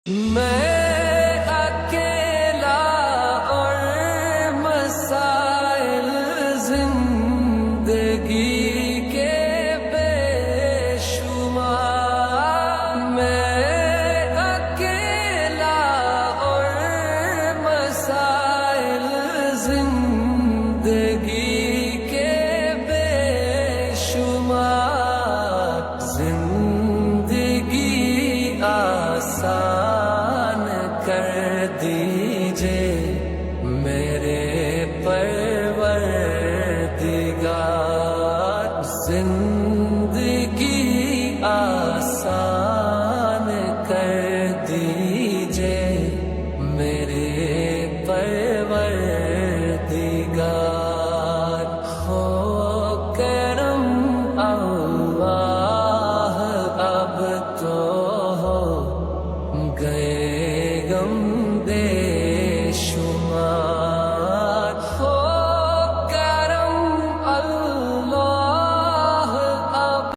میں اکیلا اور مسائل زندگی کے بے شمار، میں اکیلا اور مسائل زندگی کے بے شمار، زندگی آسان کر دیجئے میرے پروردگار، زندگی آسان کر دیجئے میرے پروردگار، ہو کرم اللہ اب تو ہو گئے غم